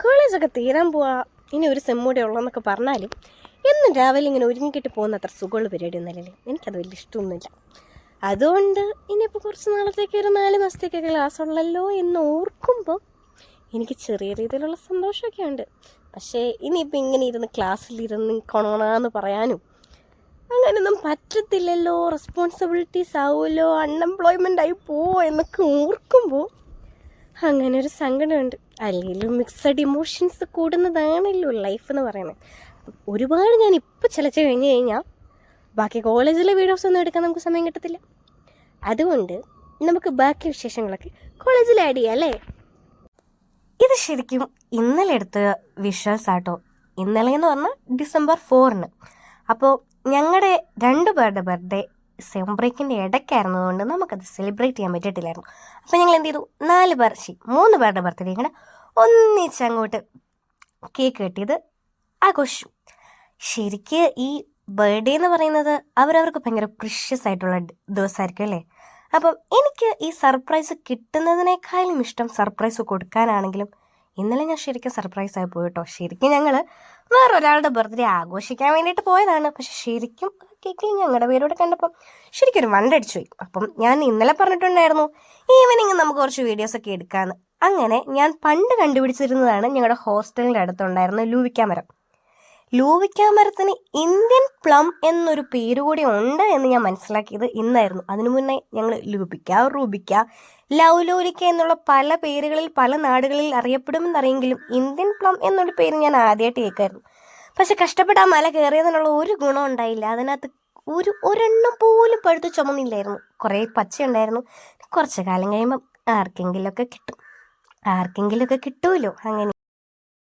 കോളേജൊക്കെ തീരാൻ പോവാ, ഇനി ഒരു സെമ്മൂടെ ഉള്ളതെന്നൊക്കെ പറഞ്ഞാലും എന്നും രാവിലെ ഇങ്ങനെ ഒരുങ്ങിക്കിട്ട് പോകുന്ന അത്ര സുഖമുള്ള പരിപാടി ഒന്നല്ലേ. എനിക്കത് വലിയ ഇഷ്ടമൊന്നുമില്ല. അതുകൊണ്ട് ഇനിയിപ്പോൾ കുറച്ച് നാളത്തേക്ക് ഒരു 4 മാസത്തേക്കൊക്കെ ക്ലാസ് ഉള്ളല്ലോ എന്ന് ഓർക്കുമ്പോൾ എനിക്ക് ചെറിയ രീതിയിലുള്ള സന്തോഷമൊക്കെ ഉണ്ട്. പക്ഷേ ഇനിയിപ്പോൾ ഇങ്ങനെ ഇരുന്ന് ക്ലാസ്സിലിരുന്ന് കൊണോണാന്ന് പറയാനും അങ്ങനെയൊന്നും പറ്റത്തില്ലല്ലോ. റെസ്പോൺസിബിലിറ്റീസ് ആവുമല്ലോ, അൺഎംപ്ലോയ്മെൻ്റ് ആയി പോവോ എന്നൊക്കെ ഓർക്കുമ്പോൾ അങ്ങനെ ഒരു സങ്കടമുണ്ട്. അല്ലെങ്കിലും മിക്സഡ് ഇമോഷൻസ് കൂടുന്നതാണല്ലോ ലൈഫ് എന്ന് പറയുന്നത്. ഒരുപാട് ഞാൻ ഇപ്പോൾ ചിലച്ച് കഴിഞ്ഞ് കഴിഞ്ഞാൽ ബാക്കി കോളേജിലെ വീഡിയോസ് ഒന്നും എടുക്കാൻ നമുക്ക് സമയം കിട്ടത്തില്ല. അതുകൊണ്ട് നമുക്ക് ബാക്കി വിശേഷങ്ങളൊക്കെ കോളേജിൽ ആഡ് ചെയ്യാം അല്ലേ. ഇത് ശരിക്കും ഇന്നലെ എടുത്ത വിഷ്വൽസ് ആട്ടോ. ഇന്നലെ എന്ന് പറഞ്ഞാൽ December 4. അപ്പോൾ ഞങ്ങളുടെ 2 പേരുടെ ബർത്ത്ഡേ സെം ബ്രേക്കിൻ്റെ ഇടയ്ക്കായിരുന്നതുകൊണ്ട് നമുക്കത് സെലിബ്രേറ്റ് ചെയ്യാൻ പറ്റിയിട്ടില്ലായിരുന്നു. അപ്പോൾ ഞങ്ങൾ എന്ത് ചെയ്തു, 3 പേരുടെ ബർത്ത്ഡേ ഇങ്ങനെ ഒന്നിച്ചങ്ങോട്ട് കേക്ക് കെട്ടിയത് ആഘോഷിച്ചു. ശരിക്ക് ഈ ബർത്ത്ഡേ എന്ന് പറയുന്നത് അവരവർക്ക് ഭയങ്കര പ്രിഷ്യസ് ആയിട്ടുള്ള ദിവസമായിരിക്കും അല്ലേ. അപ്പം എനിക്ക് ഈ സർപ്രൈസ് കിട്ടുന്നതിനേക്കാളും ഇഷ്ടം സർപ്രൈസ് കൊടുക്കാനാണെങ്കിലും ഇന്നലെ ഞാൻ ശരിക്കും സർപ്രൈസായി പോയി കേട്ടോ. ശരിക്കും ഞങ്ങൾ വേറൊരാളുടെ ബർത്ത്ഡേ ആഘോഷിക്കാൻ വേണ്ടിയിട്ട് പോയതാണ്. പക്ഷെ ശരിക്കും കേക്കിൽ ഞങ്ങളുടെ പേരോട് കണ്ടപ്പം ശരിക്കും ഒരു വണ്ടടിച്ചു പോയി. അപ്പം ഞാൻ ഇന്നലെ പറഞ്ഞിട്ടുണ്ടായിരുന്നു ഈവനിങ് നമുക്ക് കുറച്ച് വീഡിയോസൊക്കെ എടുക്കാമെന്ന്. അങ്ങനെ ഞാൻ പണ്ട് കണ്ടുപിടിച്ചിരുന്നതാണ് ഞങ്ങളുടെ ഹോസ്റ്റലിൻ്റെ അടുത്തുണ്ടായിരുന്ന ലൂവിക്കാമരം. ലൂവിക്കാമരത്തിന് ഇന്ത്യൻ പ്ലം എന്നൊരു പേര് കൂടി ഉണ്ട് എന്ന് ഞാൻ മനസ്സിലാക്കിയത് ഇന്നായിരുന്നു. അതിനു മുന്നേ ഞങ്ങൾ ലൂബിക്ക, റൂബിക്ക, ലൗലോലിക്ക എന്നുള്ള പല പേരുകളിൽ പല നാടുകളിൽ അറിയപ്പെടുമെന്നറിയെങ്കിലും ഇന്ത്യൻ പ്ലം എന്നൊരു പേര് ഞാൻ ആദ്യമായിട്ട് കേൾക്കായിരുന്നു. പക്ഷെ കഷ്ടപ്പെട്ട് ആ മല കയറിയതിനുള്ള ഒരു ഗുണം ഉണ്ടായില്ല. അതിനകത്ത് ഒരെണ്ണം പോലും പഴുത്ത് ചുമന്നില്ലായിരുന്നു. കുറേ പച്ച ഉണ്ടായിരുന്നു. കുറച്ച് കാലം കഴിയുമ്പം ആർക്കെങ്കിലുമൊക്കെ കിട്ടുമല്ലോ അങ്ങനെ.